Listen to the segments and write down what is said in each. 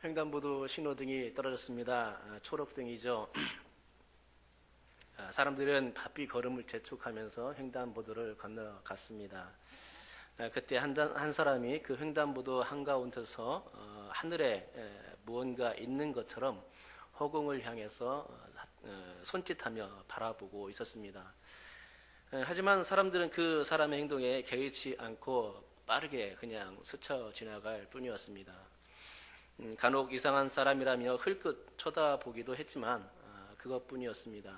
횡단보도 신호등이 떨어졌습니다. 초록등이죠. 사람들은 바삐 걸음을 재촉하면서 횡단보도를 건너갔습니다. 그때 한 사람이 그 횡단보도 한가운데서 하늘에 무언가 있는 것처럼 허공을 향해서 손짓하며 바라보고 있었습니다. 하지만 사람들은 그 사람의 행동에 개의치 않고 빠르게 그냥 스쳐 지나갈 뿐이었습니다. 간혹 이상한 사람이라며 흘끗 쳐다보기도 했지만 그것뿐이었습니다.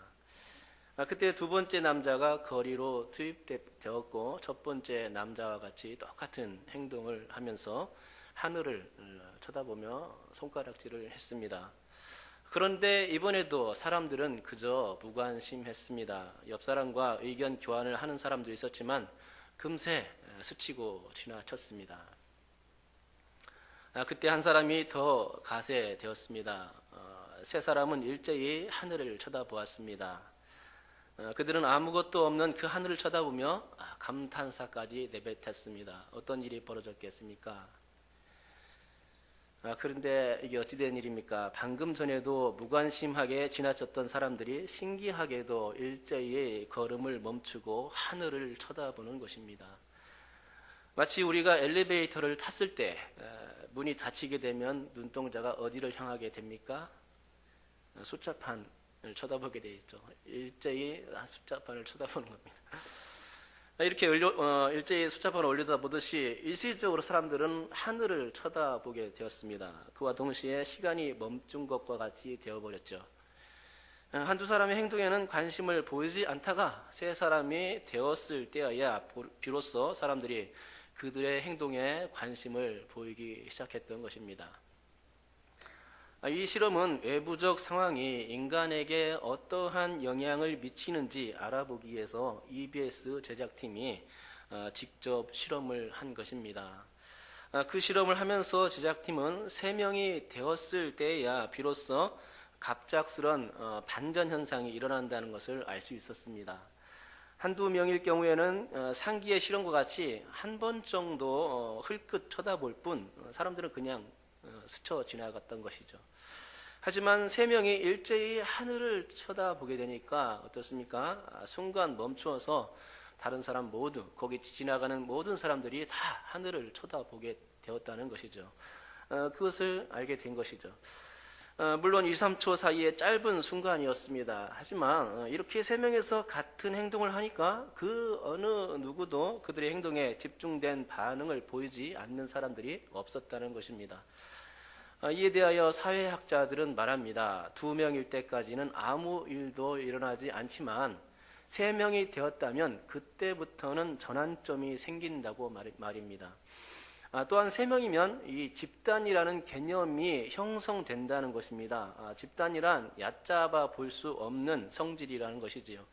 그때 두 번째 남자가 거리로 투입되었고 첫 번째 남자와 같이 똑같은 행동을 하면서 하늘을 쳐다보며 손가락질을 했습니다. 그런데 이번에도 사람들은 그저 무관심했습니다. 옆 사람과 의견 교환을 하는 사람도 있었지만 금세 스치고 지나쳤습니다. 그때 한 사람이 더 가세되었습니다. 세 사람은 일제히 하늘을 쳐다보았습니다. 그들은 아무것도 없는 그 하늘을 쳐다보며 감탄사까지 내뱉었습니다. 어떤 일이 벌어졌겠습니까? 그런데 이게 어찌 된 일입니까? 방금 전에도 무관심하게 지나쳤던 사람들이 신기하게도 일제히 걸음을 멈추고 하늘을 쳐다보는 것입니다. 마치 우리가 엘리베이터를 탔을 때 문이 닫히게 되면 눈동자가 어디를 향하게 됩니까? 숫자판을 쳐다보게 되어 있죠. 일제히 숫자판을 쳐다보는 겁니다. 이렇게 일제히 숫자판을 올려다보듯이 일시적으로 사람들은 하늘을 쳐다보게 되었습니다. 그와 동시에 시간이 멈춘 것과 같이 되어버렸죠. 한두 사람의 행동에는 관심을 보이지 않다가 세 사람이 되었을 때여야 비로소 사람들이 그들의 행동에 관심을 보이기 시작했던 것입니다. 이 실험은 외부적 상황이 인간에게 어떠한 영향을 미치는지 알아보기 위해서 EBS 제작팀이 직접 실험을 한 것입니다. 그 실험을 하면서 제작팀은 3명이 되었을 때야 비로소 갑작스런 반전 현상이 일어난다는 것을 알 수 있었습니다. 한두 명일 경우에는 상기의 실험과 같이 한 번 정도 흘끗 쳐다볼 뿐 사람들은 그냥 스쳐 지나갔던 것이죠. 하지만 3명이 일제히 하늘을 쳐다보게 되니까 어떻습니까? 순간 멈추어서 다른 사람 모두, 거기 지나가는 모든 사람들이 다 하늘을 쳐다보게 되었다는 것이죠. 그것을 알게 된 것이죠. 물론 2, 3초 사이의 짧은 순간이었습니다. 하지만 이렇게 3명에서 같은 행동을 하니까 그 어느 누구도 그들의 행동에 집중된 반응을 보이지 않는 사람들이 없었다는 것입니다. 이에 대하여 사회학자들은 말합니다. 2명일 때까지는 아무 일도 일어나지 않지만 3명이 되었다면 그때부터는 전환점이 생긴다고 말입니다. 또한 3명이면 이 집단이라는 개념이 형성된다는 것입니다. 집단이란 얕잡아 볼 수 없는 성질이라는 것이지요.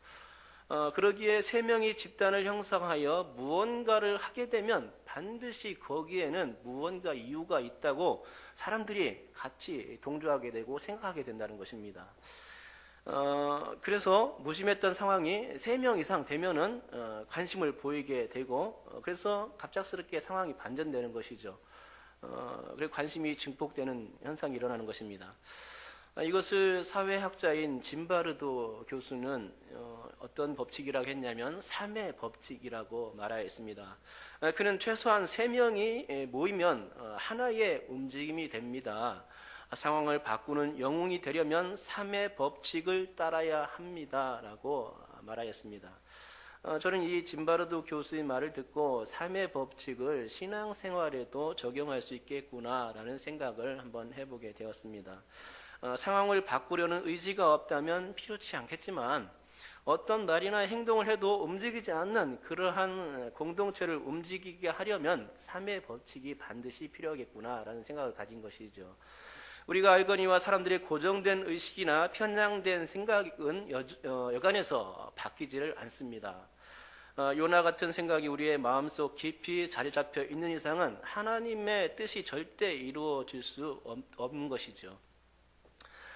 그러기에 3명이 집단을 형성하여 무언가를 하게 되면 반드시 거기에는 무언가 이유가 있다고 사람들이 같이 동조하게 되고 생각하게 된다는 것입니다. 그래서 무심했던 상황이 3명 이상 되면은 관심을 보이게 되고 그래서 갑작스럽게 상황이 반전되는 것이죠. 그리고 관심이 증폭되는 현상이 일어나는 것입니다. 이것을 사회학자인 짐바르도 교수는 어떤 법칙이라고 했냐면 3의 법칙이라고 말하였습니다. 그는 최소한 3명이 모이면 하나의 움직임이 됩니다. 상황을 바꾸는 영웅이 되려면 3의 법칙을 따라야 합니다라고 말하였습니다. 저는 이 짐바르도 교수의 말을 듣고 3의 법칙을 신앙생활에도 적용할 수 있겠구나라는 생각을 한번 해보게 되었습니다. 상황을 바꾸려는 의지가 없다면 필요치 않겠지만 어떤 말이나 행동을 해도 움직이지 않는 그러한 공동체를 움직이게 하려면 3의 법칙이 반드시 필요하겠구나라는 생각을 가진 것이죠. 우리가 알거니와 사람들의 고정된 의식이나 편향된 생각은 여간해서 바뀌지를 않습니다. 요나 같은 생각이 우리의 마음속 깊이 자리 잡혀 있는 이상은 하나님의 뜻이 절대 이루어질 수 없는 것이죠.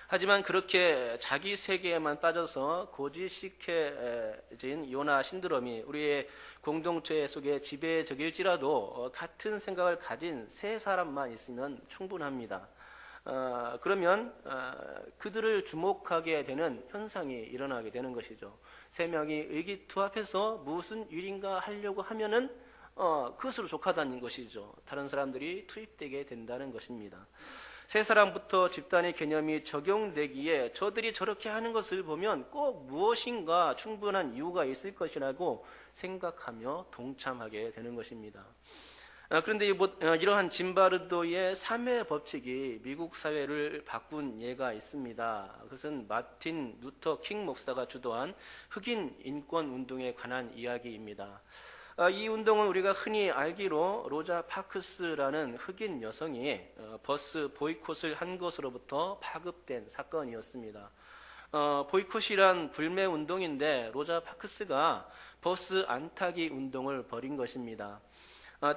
하지만 그렇게 자기 세계에만 빠져서 고지식해진 요나 신드롬이 우리의 공동체 속에 지배적일지라도 같은 생각을 가진 세 사람만 있으면 충분합니다. 그러면 그들을 주목하게 되는 현상이 일어나게 되는 것이죠. 세 명이 의기투합해서 무슨 일인가 하려고 하면은 그것으로 족하다는 것이죠. 다른 사람들이 투입되게 된다는 것입니다. 세 사람부터 집단의 개념이 적용되기에 저들이 저렇게 하는 것을 보면 꼭 무엇인가 충분한 이유가 있을 것이라고 생각하며 동참하게 되는 것입니다. 그런데 이러한 짐바르도의 3회 법칙이 미국 사회를 바꾼 예가 있습니다. 그것은 마틴 루터 킹 목사가 주도한 흑인 인권 운동에 관한 이야기입니다. 이 운동은 우리가 흔히 알기로 로자 파크스라는 흑인 여성이 버스 보이콧을 한 것으로부터 파급된 사건이었습니다. 보이콧이란 불매 운동인데 로자 파크스가 버스 안타기 운동을 벌인 것입니다.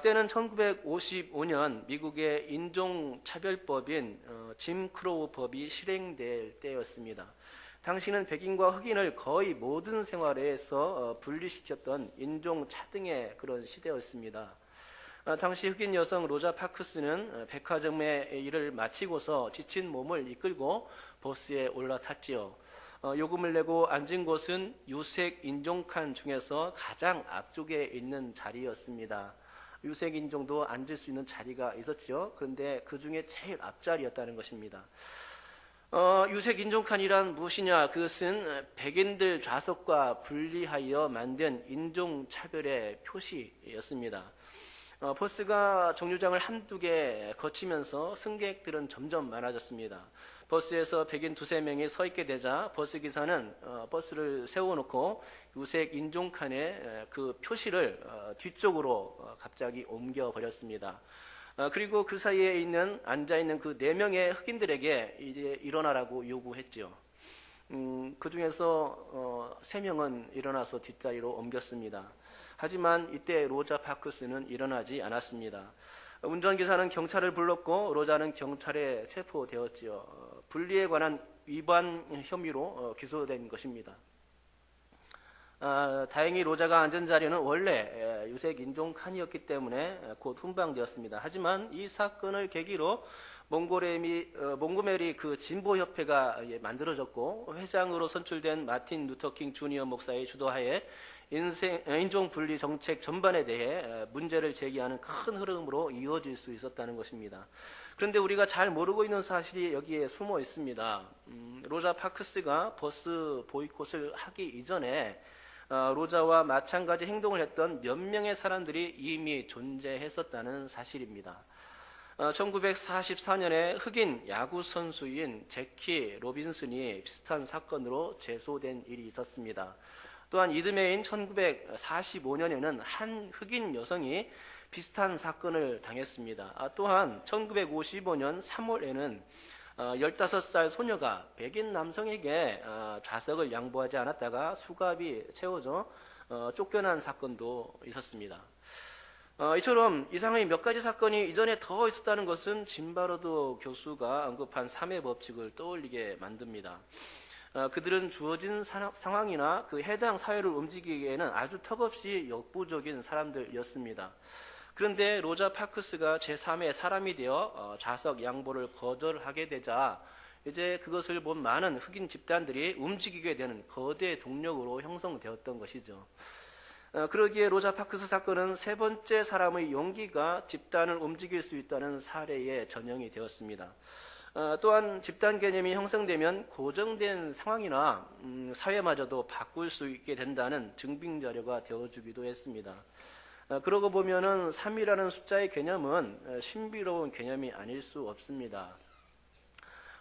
때는 1955년 미국의 인종차별법인 짐 크로우 법이 실행될 때였습니다. 당시는 백인과 흑인을 거의 모든 생활에서 분리시켰던 인종차등의 그런 시대였습니다. 당시 흑인 여성 로자 파크스는 백화점의 일을 마치고서 지친 몸을 이끌고 버스에 올라탔지요. 요금을 내고 앉은 곳은 유색 인종칸 중에서 가장 앞쪽에 있는 자리였습니다. 유색 인종도 앉을 수 있는 자리가 있었죠. 그런데 그 중에 제일 앞자리였다는 것입니다. 유색 인종칸이란 무엇이냐? 그것은 백인들 좌석과 분리하여 만든 인종차별의 표시였습니다. 버스가 정류장을 한두 개 거치면서 승객들은 점점 많아졌습니다. 버스에서 백인 두세 명이 서 있게 되자 버스 기사는 버스를 세워놓고 유색 인종칸의 그 표시를 뒤쪽으로 갑자기 옮겨 버렸습니다. 그리고 그 사이에 앉아있는 그 4명의 흑인들에게 이제 일어나라고 요구했죠. 그 중에서 3명은 일어나서 뒷자리로 옮겼습니다. 하지만 이때 로자 파크스는 일어나지 않았습니다. 운전기사는 경찰을 불렀고 로자는 경찰에 체포되었지요. 분리에 관한 위반 혐의로 기소된 것입니다. 다행히 로자가 앉은 자리는 원래 유색 인종 칸이었기 때문에 곧 훈방되었습니다. 하지만 이 사건을 계기로 몽고메리 그 진보협회가 만들어졌고 회장으로 선출된 마틴 루터킹 주니어 목사의 주도하에 인종 분리 정책 전반에 대해 문제를 제기하는 큰 흐름으로 이어질 수 있었다는 것입니다. 그런데 우리가 잘 모르고 있는 사실이 여기에 숨어 있습니다. 로자 파크스가 버스 보이콧을 하기 이전에 로자와 마찬가지 행동을 했던 몇 명의 사람들이 이미 존재했었다는 사실입니다. 1944년에 흑인 야구 선수인 제키 로빈슨이 비슷한 사건으로 제소된 일이 있었습니다. 또한 이듬해인 1945년에는 한 흑인 여성이 비슷한 사건을 당했습니다. 또한 1955년 3월에는 15살 소녀가 백인 남성에게 좌석을 양보하지 않았다가 수갑이 채워져 쫓겨난 사건도 있었습니다. 이처럼 이상의 몇 가지 사건이 이전에 더 있었다는 것은 짐바르도 교수가 언급한 3회 법칙을 떠올리게 만듭니다. 그들은 주어진 상황이나 그 해당 사회를 움직이기에는 아주 턱없이 역부족인 사람들이었습니다. 그런데 로자 파크스가 제3의 사람이 되어 좌석 양보를 거절하게 되자 이제 그것을 본 많은 흑인 집단들이 움직이게 되는 거대 동력으로 형성되었던 것이죠. 그러기에 로자 파크스 사건은 세 번째 사람의 용기가 집단을 움직일 수 있다는 사례의 전형이 되었습니다. 또한 집단 개념이 형성되면 고정된 상황이나 사회마저도 바꿀 수 있게 된다는 증빙 자료가 되어주기도 했습니다. 그러고 보면은 3이라는 숫자의 개념은 신비로운 개념이 아닐 수 없습니다.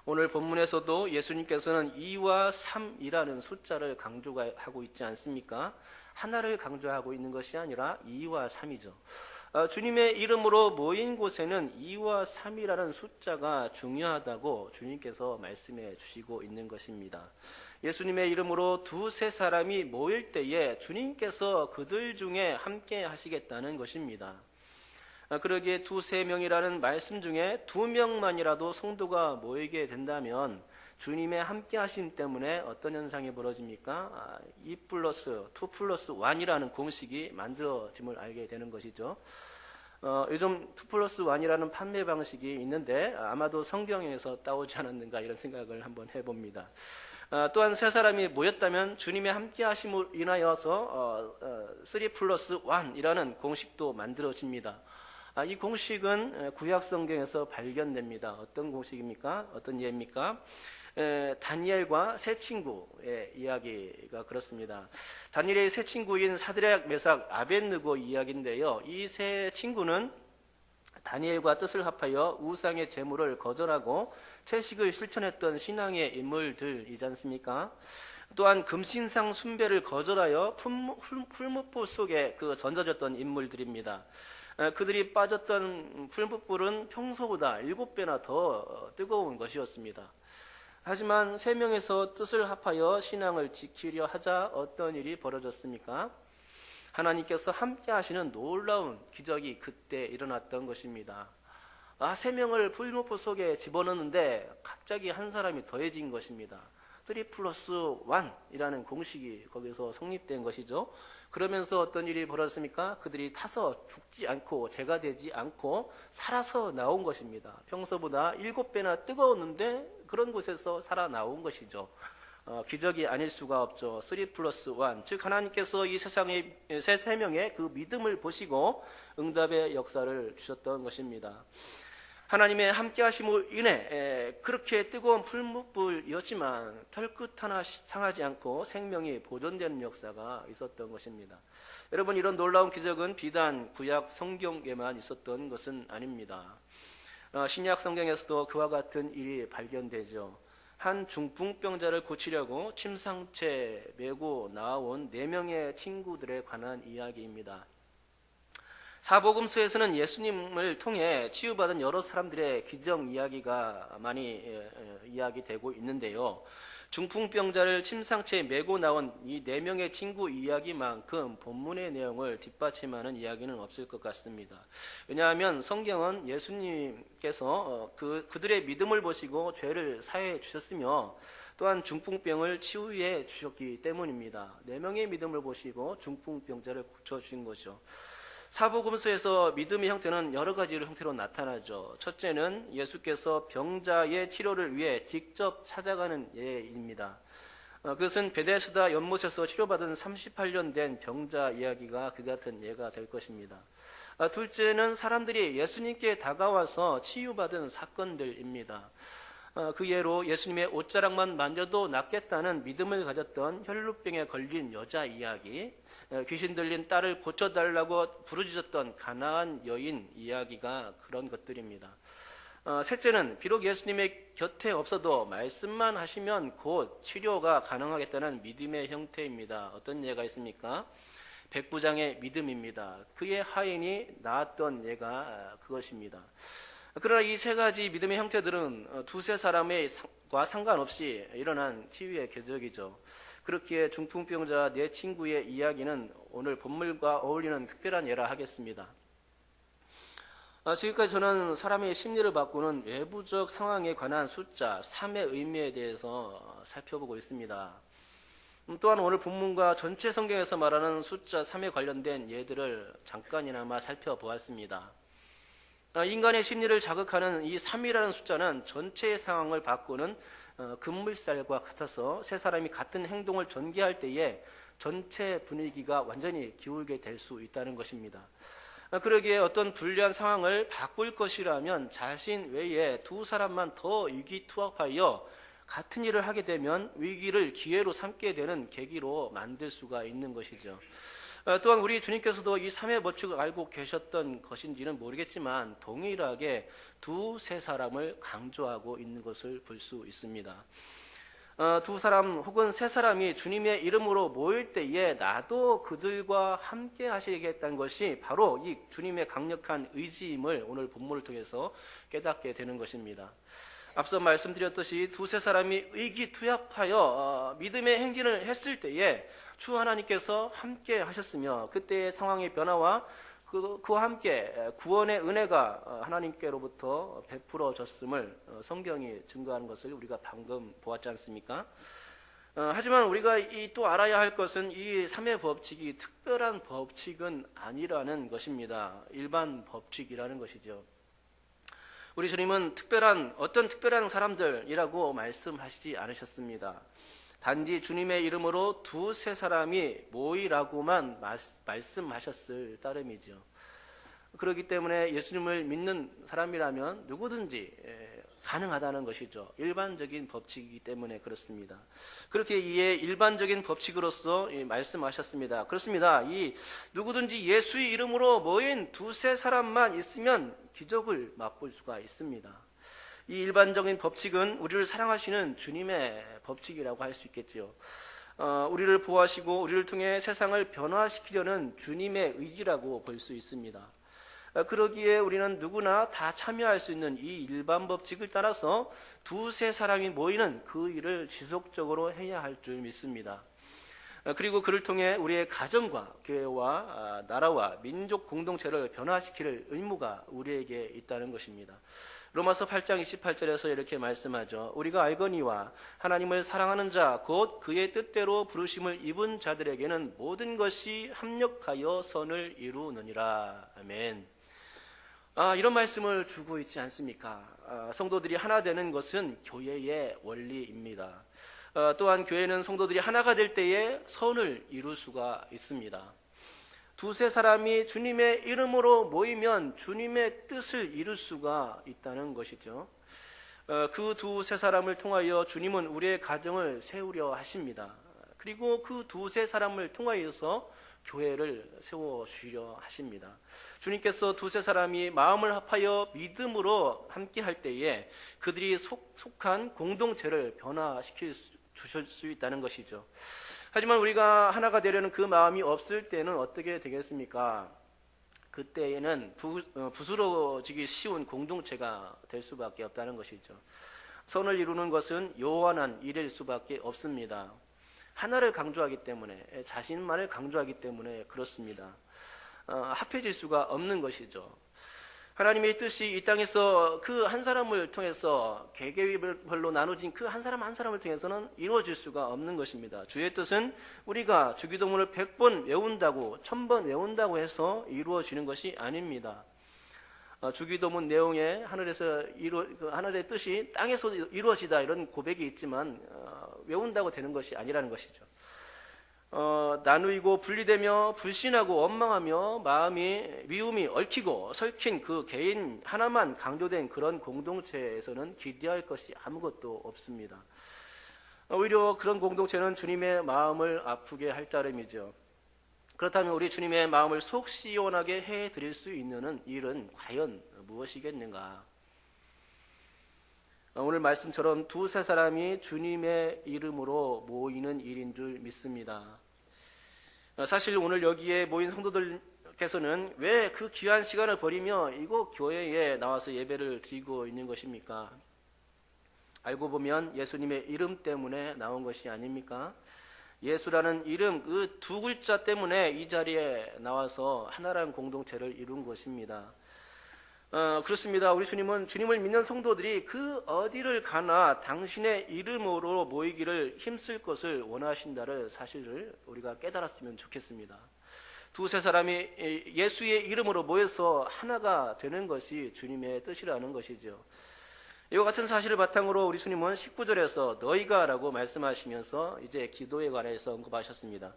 오늘 본문에서도 예수님께서는 2와 3이라는 숫자를 강조하고 있지 않습니까? 하나를 강조하고 있는 것이 아니라 2와 3이죠. 주님의 이름으로 모인 곳에는 2와 3이라는 숫자가 중요하다고 주님께서 말씀해 주시고 있는 것입니다. 예수님의 이름으로 두세 사람이 모일 때에 주님께서 그들 중에 함께 하시겠다는 것입니다. 그러기에 두세 명이라는 말씀 중에 2명만이라도 성도가 모이게 된다면 주님의 함께 하심 때문에 어떤 현상이 벌어집니까? 2 플러스 1이라는 공식이 만들어짐을 알게 되는 것이죠. 요즘 2+1이라는 판매 방식이 있는데 아마도 성경에서 따오지 않았는가 이런 생각을 한번 해봅니다. 또한 세 사람이 모였다면 주님의 함께 하심으로 인하여서 3+1이라는 공식도 만들어집니다. 이 공식은 구약 성경에서 발견됩니다. 어떤 공식입니까? 어떤 예입니까? 다니엘과 세 친구의 이야기가 그렇습니다. 다니엘의 세 친구인 사드락, 메삭, 아벳느고 이야기인데요. 이 세 친구는 다니엘과 뜻을 합하여 우상의 제물을 거절하고 채식을 실천했던 신앙의 인물들이지 않습니까? 또한 금신상 숭배를 거절하여 풀무불 속에 던져졌던 인물들입니다. 그들이 빠졌던 풀무불은 평소보다 7배나 더 뜨거운 것이었습니다. 하지만 세 명에서 뜻을 합하여 신앙을 지키려 하자 어떤 일이 벌어졌습니까? 하나님께서 함께 하시는 놀라운 기적이 그때 일어났던 것입니다. 세 명을 풀무불 속에 집어넣는데 갑자기 한 사람이 더해진 것입니다. 3+1이라는 공식이 거기서 성립된 것이죠. 그러면서 어떤 일이 벌어졌습니까? 그들이 타서 죽지 않고 죄가 되지 않고 살아서 나온 것입니다. 평소보다 7배나 뜨거웠는데 그런 곳에서 살아나온 것이죠. 기적이 아닐 수가 없죠. 3+1, 즉 하나님께서 이 세상의 세 명의 그 믿음을 보시고 응답의 역사를 주셨던 것입니다. 하나님의 함께 하심으로 인해 그렇게 뜨거운 풀무불이었지만 털끝 하나 상하지 않고 생명이 보존되는 역사가 있었던 것입니다. 여러분, 이런 놀라운 기적은 비단 구약 성경에만 있었던 것은 아닙니다. 신약 성경에서도 그와 같은 일이 발견되죠. 한 중풍병자를 고치려고 침상채 메고 나온 4명의 친구들에 관한 이야기입니다. 사복음서에서는 예수님을 통해 치유받은 여러 사람들의 기적 이야기가 많이 이야기되고 있는데요. 중풍병자를 침상채에 메고 나온 이 4명의 친구 이야기만큼 본문의 내용을 뒷받침하는 이야기는 없을 것 같습니다. 왜냐하면 성경은 예수님께서 그들의 믿음을 보시고 죄를 사해 주셨으며 또한 중풍병을 치유해 주셨기 때문입니다. 4명의 믿음을 보시고 중풍병자를 고쳐주신 거죠. 사복음서에서 믿음의 형태는 여러 가지 형태로 나타나죠. 첫째는 예수께서 병자의 치료를 위해 직접 찾아가는 예입니다. 그것은 베데스다 연못에서 치료받은 38년 된 병자 이야기가 그 같은 예가 될 것입니다. 둘째는 사람들이 예수님께 다가와서 치유받은 사건들입니다. 그 예로 예수님의 옷자락만 만져도 낫겠다는 믿음을 가졌던 혈루병에 걸린 여자 이야기, 귀신 들린 딸을 고쳐달라고 부르짖었던 가나안 여인 이야기가 그런 것들입니다. 셋째는 비록 예수님의 곁에 없어도 말씀만 하시면 곧 치료가 가능하겠다는 믿음의 형태입니다. 어떤 예가 있습니까? 백부장의 믿음입니다. 그의 하인이 나았던 예가 그것입니다. 그러나 이 세 가지 믿음의 형태들은 두세 사람과 상관없이 일어난 치유의 기적이죠. 그렇기에 중풍병자 네 친구의 이야기는 오늘 본문과 어울리는 특별한 예라 하겠습니다. 지금까지 저는 사람의 심리를 바꾸는 외부적 상황에 관한 숫자 3의 의미에 대해서 살펴보고 있습니다. 또한 오늘 본문과 전체 성경에서 말하는 숫자 3에 관련된 예들을 잠깐이나마 살펴보았습니다. 인간의 심리를 자극하는 이 3이라는 숫자는 전체의 상황을 바꾸는 급물살과 같아서 세 사람이 같은 행동을 전개할 때에 전체 분위기가 완전히 기울게 될 수 있다는 것입니다. 그러기에 어떤 불리한 상황을 바꿀 것이라면 자신 외에 두 사람만 더 의기투합하여 같은 일을 하게 되면 위기를 기회로 삼게 되는 계기로 만들 수가 있는 것이죠. 또한 우리 주님께서도 이 3의 법칙을 알고 계셨던 것인지는 모르겠지만 동일하게 두세 사람을 강조하고 있는 것을 볼 수 있습니다. 두 사람 혹은 세 사람이 주님의 이름으로 모일 때에 나도 그들과 함께 하시겠다는 것이 바로 이 주님의 강력한 의지임을 오늘 본문을 통해서 깨닫게 되는 것입니다. 앞서 말씀드렸듯이 두세 사람이 의기투합하여 믿음의 행진을 했을 때에 주 하나님께서 함께 하셨으며 그때의 상황의 변화와 그와 함께 구원의 은혜가 하나님께로부터 베풀어졌음을 성경이 증거하는 것을 우리가 방금 보았지 않습니까? 하지만 우리가 또 알아야 할 것은 이 삼의 법칙이 특별한 법칙은 아니라는 것입니다. 일반 법칙이라는 것이죠. 우리 주님은 어떤 특별한 사람들이라고 말씀하시지 않으셨습니다. 단지 주님의 이름으로 두세 사람이 모이라고만 말씀하셨을 따름이죠. 그렇기 때문에 예수님을 믿는 사람이라면 누구든지 가능하다는 것이죠. 일반적인 법칙이기 때문에 그렇습니다. 그렇게 이에 일반적인 법칙으로서 말씀하셨습니다. 그렇습니다. 누구든지 예수의 이름으로 모인 두세 사람만 있으면 기적을 맛볼 수가 있습니다. 이 일반적인 법칙은 우리를 사랑하시는 주님의 법칙이라고 할 수 있겠지요. 우리를 보호하시고 우리를 통해 세상을 변화시키려는 주님의 의지라고 볼 수 있습니다. 그러기에 우리는 누구나 다 참여할 수 있는 이 일반 법칙을 따라서 두세 사람이 모이는 그 일을 지속적으로 해야 할 줄 믿습니다. 그리고 그를 통해 우리의 가정과 교회와 나라와 민족 공동체를 변화시킬 의무가 우리에게 있다는 것입니다. 로마서 8장 28절에서 이렇게 말씀하죠. 우리가 알거니와 하나님을 사랑하는 자 곧 그의 뜻대로 부르심을 입은 자들에게는 모든 것이 합력하여 선을 이루느니라. 아멘. 이런 말씀을 주고 있지 않습니까? 성도들이 하나 되는 것은 교회의 원리입니다. 또한 교회는 성도들이 하나가 될 때에 선을 이룰 수가 있습니다. 두세 사람이 주님의 이름으로 모이면 주님의 뜻을 이룰 수가 있다는 것이죠. 그 두세 사람을 통하여 주님은 우리의 가정을 세우려 하십니다. 그리고 그 두세 사람을 통하여서 교회를 세워주려 하십니다. 주님께서 두세 사람이 마음을 합하여 믿음으로 함께 할 때에 그들이 속한 공동체를 변화시킬 주실 수 있다는 것이죠. 하지만 우리가 하나가 되려는 그 마음이 없을 때는 어떻게 되겠습니까? 그때에는 부스러지기 쉬운 공동체가 될 수밖에 없다는 것이죠. 선을 이루는 것은 요원한 일일 수밖에 없습니다. 하나를 강조하기 때문에, 자신만을 강조하기 때문에 그렇습니다. 합해질 수가 없는 것이죠. 하나님의 뜻이 이 땅에서 그 한 사람을 통해서 개개별로 나눠진 그 한 사람 한 사람을 통해서는 이루어질 수가 없는 것입니다. 주의 뜻은 우리가 주기도문을 100번 외운다고 1000번 외운다고 해서 이루어지는 것이 아닙니다. 주기도문 내용에 하늘의 뜻이 땅에서 이루어지다 이런 고백이 있지만 외운다고 되는 것이 아니라는 것이죠. 나누이고 분리되며 불신하고 원망하며 미움이 얽히고 설킨 그 개인 하나만 강조된 그런 공동체에서는 기대할 것이 아무것도 없습니다. 오히려 그런 공동체는 주님의 마음을 아프게 할 따름이죠. 그렇다면 우리 주님의 마음을 속 시원하게 해드릴 수 있는 일은 과연 무엇이겠는가? 오늘 말씀처럼 두세 사람이 주님의 이름으로 모이는 일인 줄 믿습니다. 사실 오늘 여기에 모인 성도들께서는 왜 그 귀한 시간을 버리며 이곳 교회에 나와서 예배를 드리고 있는 것입니까? 알고 보면 예수님의 이름 때문에 나온 것이 아닙니까? 예수라는 이름, 그 두 글자 때문에 이 자리에 나와서 하나라는 공동체를 이룬 것입니다. 그렇습니다. 우리 주님은 주님을 믿는 성도들이 그 어디를 가나 당신의 이름으로 모이기를 힘쓸 것을 원하신다는 사실을 우리가 깨달았으면 좋겠습니다. 두세 사람이 예수의 이름으로 모여서 하나가 되는 것이 주님의 뜻이라는 것이죠. 이와 같은 사실을 바탕으로 우리 주님은 19절에서 너희가 라고 말씀하시면서 이제 기도에 관해서 언급하셨습니다.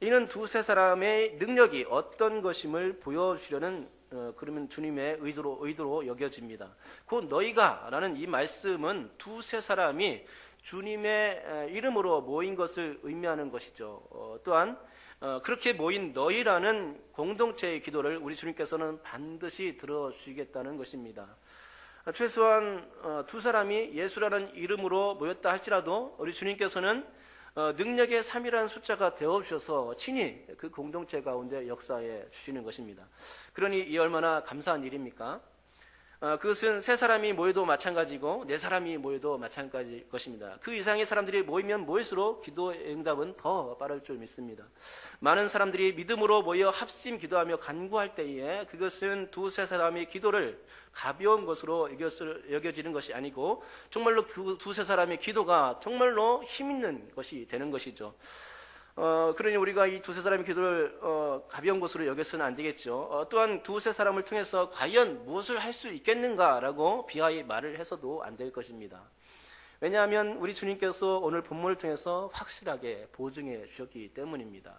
이는 두세 사람의 능력이 어떤 것임을 보여주려는 그러면 주님의 의도로 여겨집니다. 곧 너희가 라는 이 말씀은 두세 사람이 주님의 이름으로 모인 것을 의미하는 것이죠. 또한 그렇게 모인 너희라는 공동체의 기도를 우리 주님께서는 반드시 들어주시겠다는 것입니다. 최소한 두 사람이 예수라는 이름으로 모였다 할지라도 우리 주님께서는 능력의 3이라는 숫자가 되어주셔서 친히 그 공동체 가운데 역사해 주시는 것입니다. 그러니 이 얼마나 감사한 일입니까? 그것은 세 사람이 모여도 마찬가지고 네 사람이 모여도 마찬가지일 것입니다. 그 이상의 사람들이 모이면 모일수록 기도의 응답은 더 빠를 줄 믿습니다. 많은 사람들이 믿음으로 모여 합심 기도하며 간구할 때에 그것은 두세 사람의 기도를 가벼운 것으로 여겨지는 것이 아니고 정말로 두세 사람의 기도가 정말로 힘있는 것이 되는 것이죠. 그러니 우리가 이 두세 사람의 기도를 가벼운 것으로 여겨서는 안 되겠죠. 또한 두세 사람을 통해서 과연 무엇을 할 수 있겠는가라고 비하의 말을 해서도 안 될 것입니다. 왜냐하면 우리 주님께서 오늘 본문을 통해서 확실하게 보증해 주셨기 때문입니다.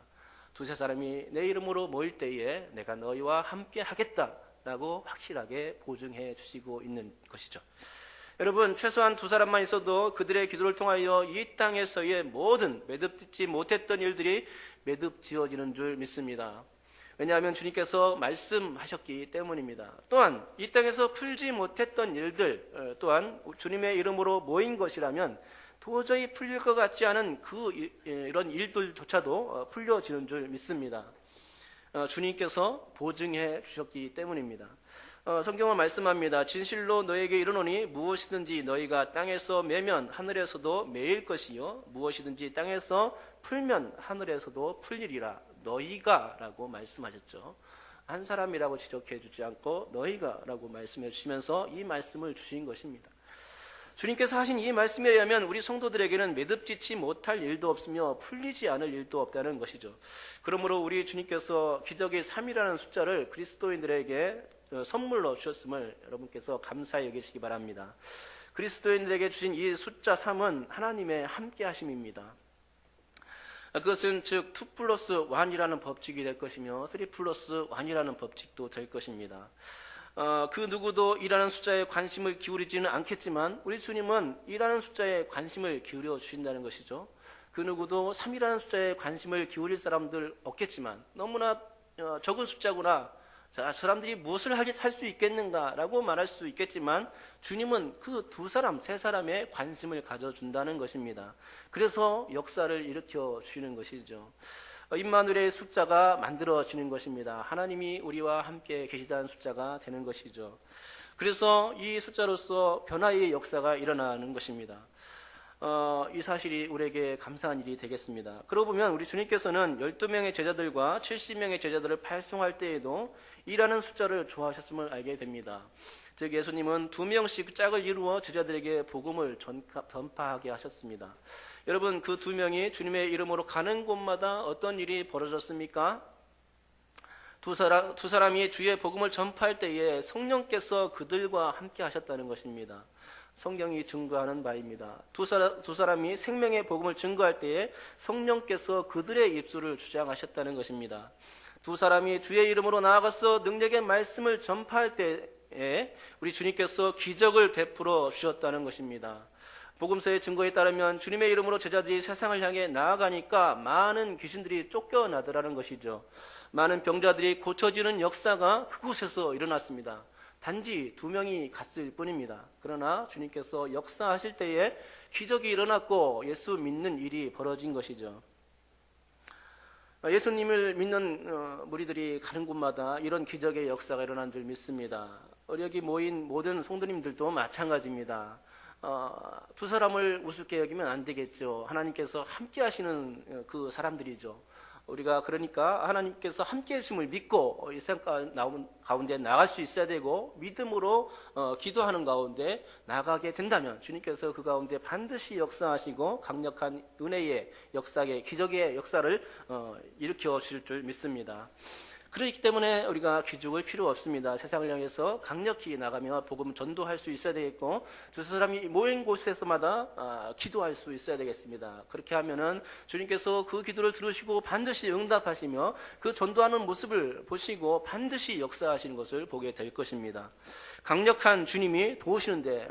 두세 사람이 내 이름으로 모일 때에 내가 너희와 함께 하겠다라고 확실하게 보증해 주시고 있는 것이죠. 여러분, 최소한 두 사람만 있어도 그들의 기도를 통하여 이 땅에서의 모든 매듭짓지 못했던 일들이 매듭지어지는 줄 믿습니다. 왜냐하면 주님께서 말씀하셨기 때문입니다. 또한 이 땅에서 풀지 못했던 일들 또한 주님의 이름으로 모인 것이라면 도저히 풀릴 것 같지 않은 이런 일들조차도 풀려지는 줄 믿습니다. 주님께서 보증해 주셨기 때문입니다. 성경은 말씀합니다. 진실로 너에게 이르노니 무엇이든지 너희가 땅에서 매면 하늘에서도 매일 것이요 무엇이든지 땅에서 풀면 하늘에서도 풀리리라. 너희가 라고 말씀하셨죠. 한 사람이라고 지적해 주지 않고 너희가 라고 말씀해 주시면서 이 말씀을 주신 것입니다. 주님께서 하신 이 말씀에 의하면 우리 성도들에게는 매듭짓지 못할 일도 없으며 풀리지 않을 일도 없다는 것이죠. 그러므로 우리 주님께서 기적의 3이라는 숫자를 그리스도인들에게 선물로 주셨음을 여러분께서 감사히 여기시기 바랍니다. 그리스도인들에게 주신 이 숫자 3은 하나님의 함께 하심입니다. 그것은 즉 2 플러스 1이라는 법칙이 될 것이며 3 플러스 1이라는 법칙도 될 것입니다. 그 누구도 2라는 숫자에 관심을 기울이지는 않겠지만 우리 주님은 2라는 숫자에 관심을 기울여 주신다는 것이죠. 그 누구도 3이라는 숫자에 관심을 기울일 사람들 없겠지만 너무나 적은 숫자구나, 자, 사람들이 무엇을 할 수 있겠는가라고 말할 수 있겠지만 주님은 그 두 사람, 세 사람에 관심을 가져준다는 것입니다. 그래서 역사를 일으켜 주시는 것이죠. 임마누엘의 숫자가 만들어지는 것입니다. 하나님이 우리와 함께 계시다는 숫자가 되는 것이죠. 그래서 이 숫자로서 변화의 역사가 일어나는 것입니다. 이 사실이 우리에게 감사한 일이 되겠습니다. 그러고 보면 우리 주님께서는 12명의 제자들과 70명의 제자들을 발송할 때에도 2라는 숫자를 좋아하셨음을 알게 됩니다. 즉 예수님은 2명씩 짝을 이루어 제자들에게 복음을 전파하게 하셨습니다. 여러분, 그 2명이 주님의 이름으로 가는 곳마다 어떤 일이 벌어졌습니까? 두 사람이 주의 복음을 전파할 때에 성령께서 그들과 함께 하셨다는 것입니다. 성경이 증거하는 바입니다. 두 사람이 생명의 복음을 증거할 때에 성령께서 그들의 입술을 주장하셨다는 것입니다. 두 사람이 주의 이름으로 나아가서 능력의 말씀을 전파할 때에 우리 주님께서 기적을 베풀어 주셨다는 것입니다. 복음서의 증거에 따르면 주님의 이름으로 제자들이 세상을 향해 나아가니까 많은 귀신들이 쫓겨나더라는 것이죠. 많은 병자들이 고쳐지는 역사가 그곳에서 일어났습니다. 단지 2명이 갔을 뿐입니다. 그러나 주님께서 역사하실 때에 기적이 일어났고 예수 믿는 일이 벌어진 것이죠. 예수님을 믿는 무리들이 가는 곳마다 이런 기적의 역사가 일어난 줄 믿습니다. 여기 모인 모든 성도님들도 마찬가지입니다. 두 사람을 우습게 여기면 안 되겠죠. 하나님께서 함께 하시는 그 사람들이죠. 우리가 그러니까 하나님께서 함께 해주심을 믿고 이 세상 가운데 나갈 수 있어야 되고 믿음으로 기도하는 가운데 나가게 된다면 주님께서 그 가운데 반드시 역사하시고 강력한 은혜의 역사의 기적의 역사를 일으켜 주실 줄 믿습니다. 그렇기 때문에 우리가 기죽을 필요 없습니다. 세상을 향해서 강력히 나가며 복음 전도할 수 있어야 되겠고 두 사람이 모인 곳에서마다 기도할 수 있어야 되겠습니다. 그렇게 하면은 주님께서 그 기도를 들으시고 반드시 응답하시며 그 전도하는 모습을 보시고 반드시 역사하시는 것을 보게 될 것입니다. 강력한 주님이 도우시는데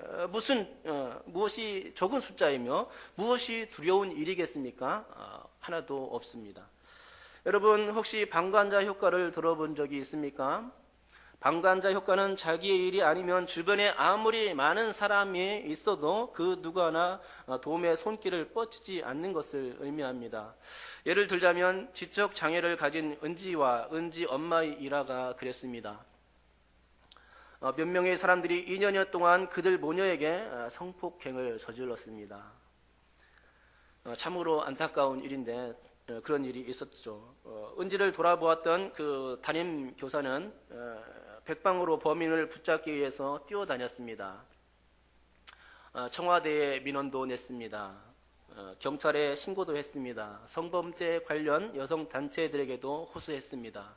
무엇이 적은 숫자이며 무엇이 두려운 일이겠습니까? 하나도 없습니다. 여러분, 혹시 방관자 효과를 들어본 적이 있습니까? 방관자 효과는 자기의 일이 아니면 주변에 아무리 많은 사람이 있어도 그 누구 하나 도움의 손길을 뻗치지 않는 것을 의미합니다. 예를 들자면 지적 장애를 가진 은지와 은지 엄마의 일화가 그랬습니다. 몇 명의 사람들이 2년여 동안 그들 모녀에게 성폭행을 저질렀습니다. 참으로 안타까운 일인데 그런 일이 있었죠. 은지를 돌아보았던 그 담임 교사는 백방으로 범인을 붙잡기 위해서 뛰어다녔습니다. 청와대에 민원도 냈습니다. 경찰에 신고도 했습니다. 성범죄 관련 여성 단체들에게도 호소했습니다.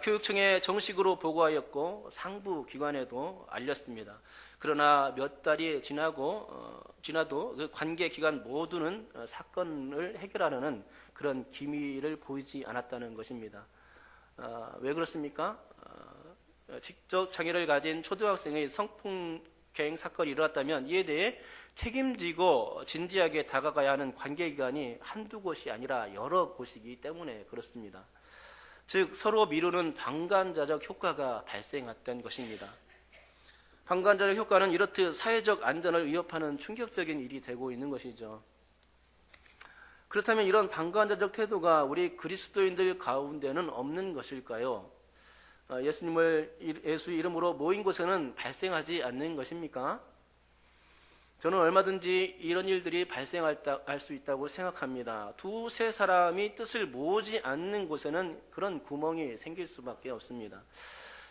교육청에 정식으로 보고하였고 상부 기관에도 알렸습니다. 그러나 몇 달이 지나도 그 관계 기관 모두는 사건을 해결하려는 그런 기미를 보이지 않았다는 것입니다. 왜 그렇습니까? 지적 장애를 가진 초등학생의 성폭행 사건이 일어났다면 이에 대해 책임지고 진지하게 다가가야 하는 관계기관이 한두 곳이 아니라 여러 곳이기 때문에 그렇습니다. 즉 서로 미루는 방관자적 효과가 발생했던 것입니다. 방관자적 효과는 이렇듯 사회적 안전을 위협하는 충격적인 일이 되고 있는 것이죠. 그렇다면 이런 방관자적 태도가 우리 그리스도인들 가운데는 없는 것일까요? 예수 이름으로 모인 곳에는 발생하지 않는 것입니까? 저는 얼마든지 이런 일들이 발생할 수 있다고 생각합니다. 두세 사람이 뜻을 모으지 않는 곳에는 그런 구멍이 생길 수밖에 없습니다.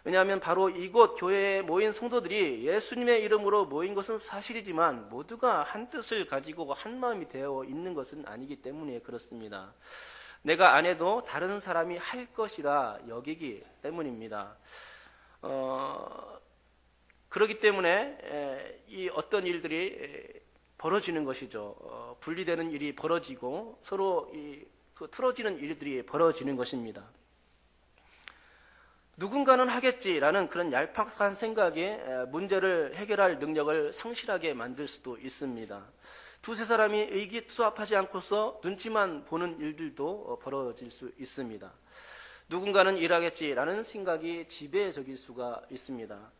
왜냐하면 바로 이곳 교회에 모인 성도들이 예수님의 이름으로 모인 것은 사실이지만 모두가 한 뜻을 가지고 한 마음이 되어 있는 것은 아니기 때문에 그렇습니다. 내가 안 해도 다른 사람이 할 것이라 여기기 때문입니다. 그렇기 때문에 이 어떤 일들이 벌어지는 것이죠. 분리되는 일이 벌어지고 서로 틀어지는 일들이 벌어지는 것입니다. 누군가는 하겠지라는 그런 얄팍한 생각에 문제를 해결할 능력을 상실하게 만들 수도 있습니다. 두세 사람이 의기투합하지 않고서 눈치만 보는 일들도 벌어질 수 있습니다. 누군가는 일하겠지라는 생각이 지배적일 수가 있습니다.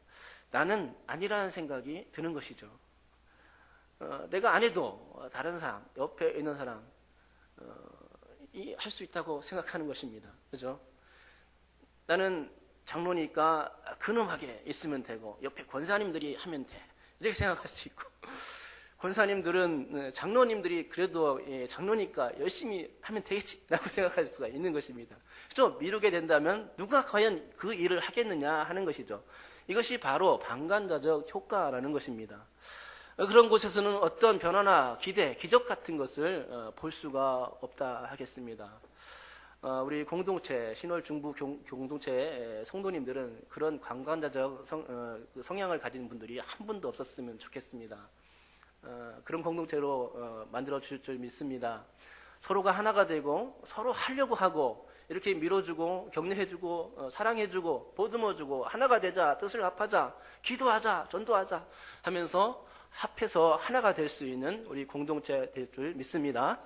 나는 아니라는 생각이 드는 것이죠. 내가 안 해도 다른 사람, 옆에 있는 사람 할 수 있다고 생각하는 것입니다. 그죠? 나는 장로니까 근엄하게 있으면 되고 옆에 권사님들이 하면 돼. 이렇게 생각할 수 있고 권사님들은 장로님들이 그래도 장로니까 열심히 하면 되겠지라고 생각할 수가 있는 것입니다. 좀 미루게 된다면 누가 과연 그 일을 하겠느냐 하는 것이죠. 이것이 바로 방관자적 효과라는 것입니다. 그런 곳에서는 어떤 변화나 기대, 기적 같은 것을 볼 수가 없다 하겠습니다. 우리 공동체, 신월중부 공동체 성도님들은 그런 방관자적 성향을 가진 분들이 한 분도 없었으면 좋겠습니다. 그런 공동체로 만들어 주실 줄 믿습니다. 서로가 하나가 되고 서로 하려고 하고 이렇게 밀어주고 격려해주고 사랑해주고 보듬어주고 하나가 되자, 뜻을 합하자, 기도하자, 전도하자 하면서 합해서 하나가 될 수 있는 우리 공동체 될 줄 믿습니다.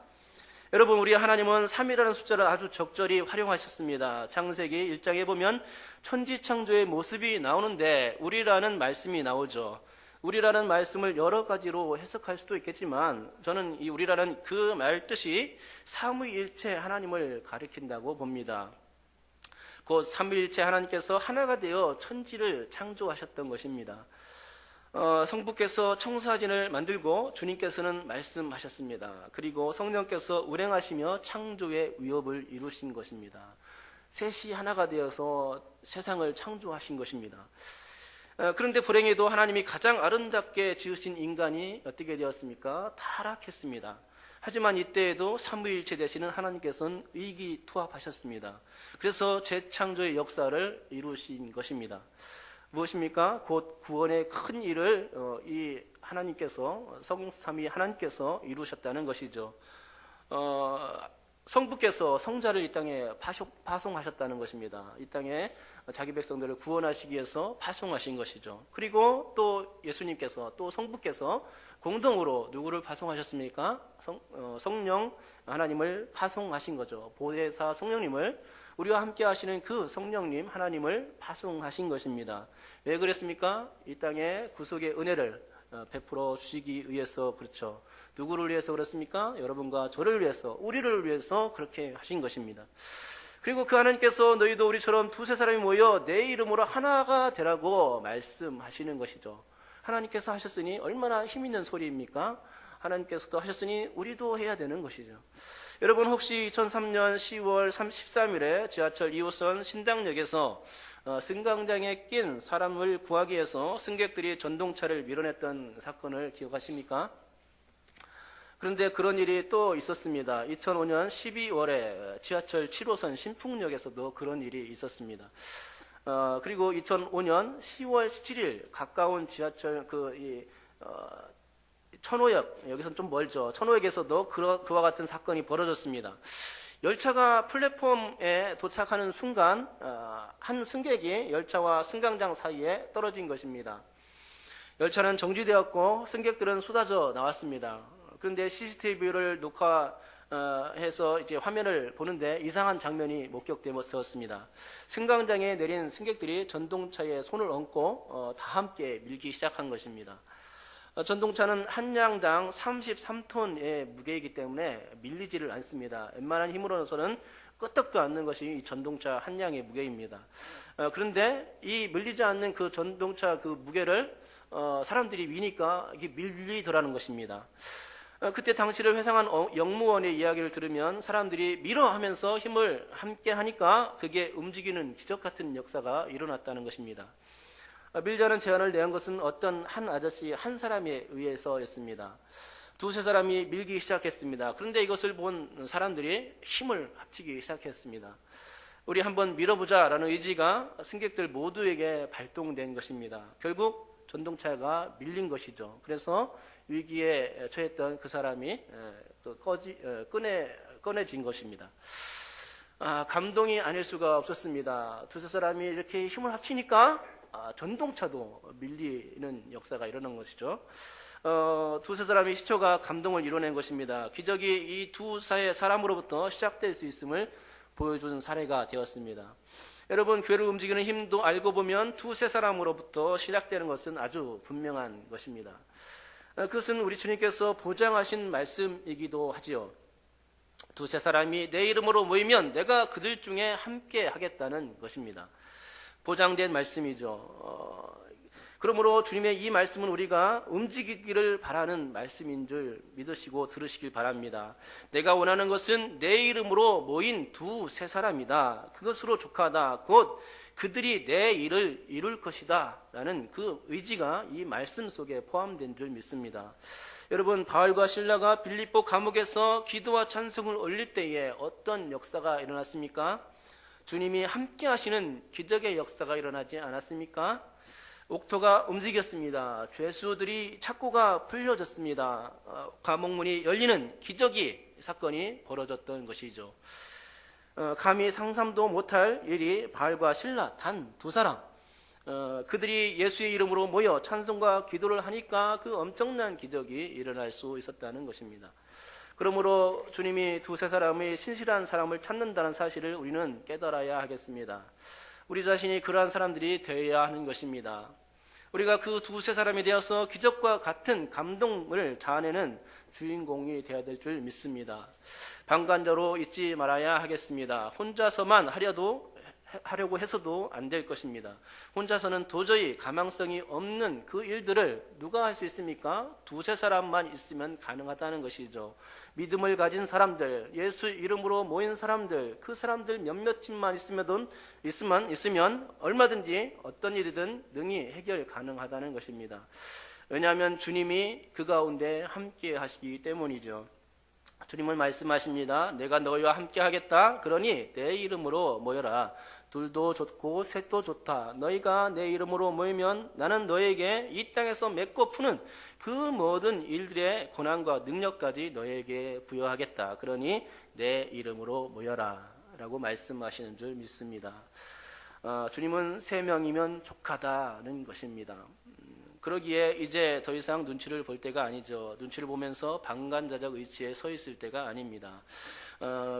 여러분, 우리 하나님은 3이라는 숫자를 아주 적절히 활용하셨습니다. 창세기 1장에 보면 천지창조의 모습이 나오는데 우리라는 말씀이 나오죠. 우리라는 말씀을 여러 가지로 해석할 수도 있겠지만 저는 이 우리라는 그 말 뜻이 삼위일체 하나님을 가리킨다고 봅니다. 곧 삼위일체 하나님께서 하나가 되어 천지를 창조하셨던 것입니다. 성부께서 청사진을 만들고 주님께서는 말씀하셨습니다. 그리고 성령께서 운행하시며 창조의 위협을 이루신 것입니다. 셋이 하나가 되어서 세상을 창조하신 것입니다. 그런데 불행히도 하나님이 가장 아름답게 지으신 인간이 어떻게 되었습니까? 타락했습니다. 하지만 이때에도 삼위일체 되시는 하나님께서는 의기투합하셨습니다. 그래서 재창조의 역사를 이루신 것입니다. 무엇입니까? 곧 구원의 큰 일을 이 하나님께서 성삼위 하나님께서 이루셨다는 것이죠. 성부께서 성자를 이 땅에 파송하셨다는 것입니다. 이 땅에 자기 백성들을 구원하시기 위해서 파송하신 것이죠. 그리고 또 예수님께서 또 성부께서 공동으로 누구를 파송하셨습니까? 성령 하나님을 파송하신 거죠. 보혜사 성령님을 우리와 함께 하시는 그 성령님 하나님을 파송하신 것입니다. 왜 그랬습니까? 이 땅에 구속의 은혜를 베풀어 주시기 위해서 그렇죠. 누구를 위해서 그렇습니까? 여러분과 저를 위해서, 우리를 위해서 그렇게 하신 것입니다. 그리고 그 하나님께서 너희도 우리처럼 두세 사람이 모여 내 이름으로 하나가 되라고 말씀하시는 것이죠. 하나님께서 하셨으니 얼마나 힘 있는 소리입니까? 하나님께서도 하셨으니 우리도 해야 되는 것이죠. 여러분, 혹시 2003년 10월 13일에 지하철 2호선 신당역에서 승강장에 낀 사람을 구하기 위해서 승객들이 전동차를 밀어냈던 사건을 기억하십니까? 그런데 그런 일이 또 있었습니다. 2005년 12월에 지하철 7호선 신풍역에서도 그런 일이 있었습니다. 그리고 2005년 10월 17일 가까운 지하철 천호역, 여기서는 좀 멀죠. 천호역에서도 그와 같은 사건이 벌어졌습니다. 열차가 플랫폼에 도착하는 순간 한 승객이 열차와 승강장 사이에 떨어진 것입니다. 열차는 정지되었고 승객들은 쏟아져 나왔습니다. 그런데 CCTV를 녹화해서 이제 화면을 보는데 이상한 장면이 목격되었습니다. 승강장에 내린 승객들이 전동차에 손을 얹고 다 함께 밀기 시작한 것입니다. 전동차는 한 량당 33톤의 무게이기 때문에 밀리지를 않습니다. 웬만한 힘으로서는 끄떡도 않는 것이 이 전동차 한 량의 무게입니다. 그런데 이 밀리지 않는 그 전동차 그 무게를 사람들이 미니까 이게 밀리더라는 것입니다. 그때 당시를 회상한 영무원의 이야기를 들으면 사람들이 밀어 하면서 힘을 함께 하니까 그게 움직이는 기적 같은 역사가 일어났다는 것입니다. 밀자는 제안을 내은 것은 어떤 한 아저씨 한 사람에 의해서였습니다. 두세 사람이 밀기 시작했습니다. 그런데 이것을 본 사람들이 힘을 합치기 시작했습니다. 우리 한번 밀어보자라는 의지가 승객들 모두에게 발동된 것입니다. 결국 전동차가 밀린 것이죠. 그래서 위기에 처했던 그 사람이 꺼내진 것입니다. 감동이 아닐 수가 없었습니다. 두세 사람이 이렇게 힘을 합치니까 전동차도 밀리는 역사가 일어난 것이죠. 두세 사람의 시초가 감동을 이뤄낸 것입니다. 기적이 이 두 사람으로부터 시작될 수 있음을 보여준 사례가 되었습니다. 여러분, 교회를 움직이는 힘도 알고 보면 두세 사람으로부터 시작되는 것은 아주 분명한 것입니다. 그것은 우리 주님께서 보장하신 말씀이기도 하지요. 두세 사람이 내 이름으로 모이면 내가 그들 중에 함께 하겠다는 것입니다. 보장된 말씀이죠. 그러므로 주님의 이 말씀은 우리가 움직이기를 바라는 말씀인 줄 믿으시고 들으시길 바랍니다. 내가 원하는 것은 내 이름으로 모인 두세 사람이다. 그것으로 족하다. 곧 그들이 내 일을 이룰 것이다 라는 그 의지가 이 말씀 속에 포함된 줄 믿습니다. 여러분, 바울과 실라가 빌립보 감옥에서 기도와 찬송을 올릴 때에 어떤 역사가 일어났습니까? 주님이 함께 하시는 기적의 역사가 일어나지 않았습니까? 옥토가 움직였습니다. 죄수들이 착고가 풀려졌습니다. 감옥문이 열리는 기적이 사건이 벌어졌던 것이죠. 감히 상상도 못할 일이 바울과 실라 단 두 사람, 그들이 예수의 이름으로 모여 찬송과 기도를 하니까 그 엄청난 기적이 일어날 수 있었다는 것입니다. 그러므로 주님이 두세 사람의 신실한 사람을 찾는다는 사실을 우리는 깨달아야 하겠습니다. 우리 자신이 그러한 사람들이 되어야 하는 것입니다. 우리가 그 두세 사람이 되어서 기적과 같은 감동을 자아내는 주인공이 되어야 될 줄 믿습니다. 방관자로 있지 말아야 하겠습니다. 혼자서만 하려고 해서도 안 될 것입니다. 혼자서는 도저히 가망성이 없는 그 일들을 누가 할 수 있습니까? 두세 사람만 있으면 가능하다는 것이죠. 믿음을 가진 사람들, 예수 이름으로 모인 사람들, 그 사람들 몇몇쯤만 있으면 얼마든지 어떤 일이든 능히 해결 가능하다는 것입니다. 왜냐하면 주님이 그 가운데 함께 하시기 때문이죠. 주님은 말씀하십니다. 내가 너희와 함께 하겠다. 그러니 내 이름으로 모여라. 둘도 좋고 셋도 좋다. 너희가 내 이름으로 모이면 나는 너에게 이 땅에서 맺고 푸는 그 모든 일들의 권한과 능력까지 너에게 부여하겠다. 그러니 내 이름으로 모여라 라고 말씀하시는 줄 믿습니다. 주님은 세 명이면 족하다는 것입니다. 그러기에 이제 더 이상 눈치를 볼 때가 아니죠. 눈치를 보면서 방관자적 위치에 서 있을 때가 아닙니다.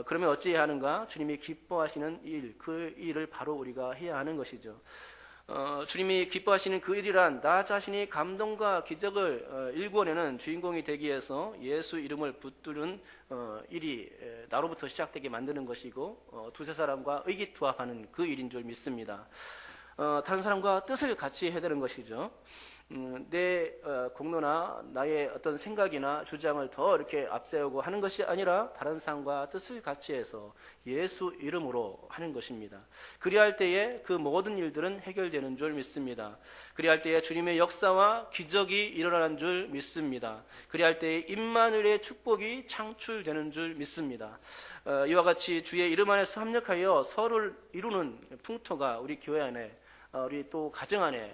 그러면 어찌해야 하는가? 주님이 기뻐하시는 일, 그 일을 바로 우리가 해야 하는 것이죠. 주님이 기뻐하시는 그 일이란 나 자신이 감동과 기적을 일궈내는 주인공이 되기 위해서 예수 이름을 붙드는 일이 나로부터 시작되게 만드는 것이고 두세 사람과 의기투합하는 그 일인 줄 믿습니다. 다른 사람과 뜻을 같이 해야 되는 것이죠. 내 공로나 나의 어떤 생각이나 주장을 더 이렇게 앞세우고 하는 것이 아니라 다른 사람과 뜻을 같이 해서 예수 이름으로 하는 것입니다. 그리할 때에 그 모든 일들은 해결되는 줄 믿습니다. 그리할 때에 주님의 역사와 기적이 일어나는 줄 믿습니다. 그리할 때에 임마누엘의 축복이 창출되는 줄 믿습니다. 이와 같이 주의 이름 안에서 합력하여 서로를 이루는 풍토가 우리 교회 안에 우리 또 가정 안에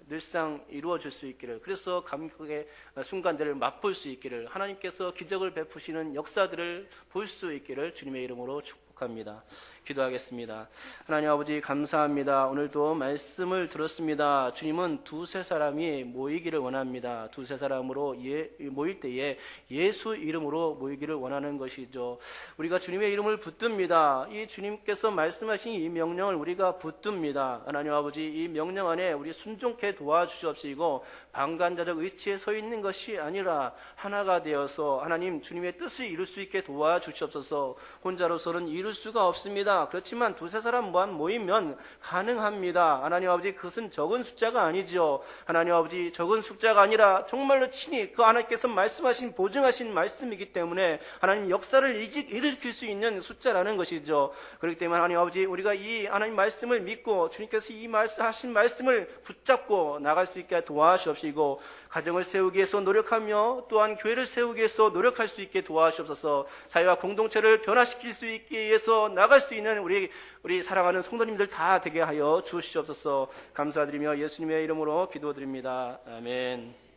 늘상 이루어질 수 있기를, 그래서 감격의 순간들을 맛볼 수 있기를, 하나님께서 기적을 베푸시는 역사들을 볼 수 있기를 주님의 이름으로 축복합니다. 기도하겠습니다. 하나님 아버지 감사합니다. 오늘도 말씀을 들었습니다. 주님은 두세 사람이 모이기를 원합니다. 두세 사람으로 모일 때에 예수 이름으로 모이기를 원하는 것이죠. 우리가 주님의 이름을 붙듭니다. 이 주님께서 말씀하신 이 명령을 우리가 붙듭니다. 하나님 아버지 이 명령 안에 우리 순종케 도와주시옵시고 방관자적 의치에 서 있는 것이 아니라 하나가 되어서 하나님 주님의 뜻을 이룰 수 있게 도와주시옵소서. 혼자로서는 이룰 수가 없습니다. 그렇지만 두세 사람만 모이면 가능합니다. 하나님 아버지 그것은 적은 숫자가 아니죠. 하나님 아버지 적은 숫자가 아니라 정말로 친히 그 하나님께서 말씀하신 보증하신 말씀이기 때문에 하나님 역사를 일으킬 수 있는 숫자라는 것이죠. 그렇기 때문에 하나님 아버지 우리가 이 하나님 말씀을 믿고 주님께서 이 하신 말씀을 붙잡고 나갈 수 있게 도와주시옵시고 가정을 세우기 위해서 노력하며 또한 교회를 세우기 위해서 노력할 수 있게 도와주옵소서. 사회와 공동체를 변화시킬 수 있기 위해서 나갈 수 있는 우리 사랑하는 성도님들 다 되게 하여 주시옵소서. 감사드리며 예수님의 이름으로 기도드립니다. 아멘.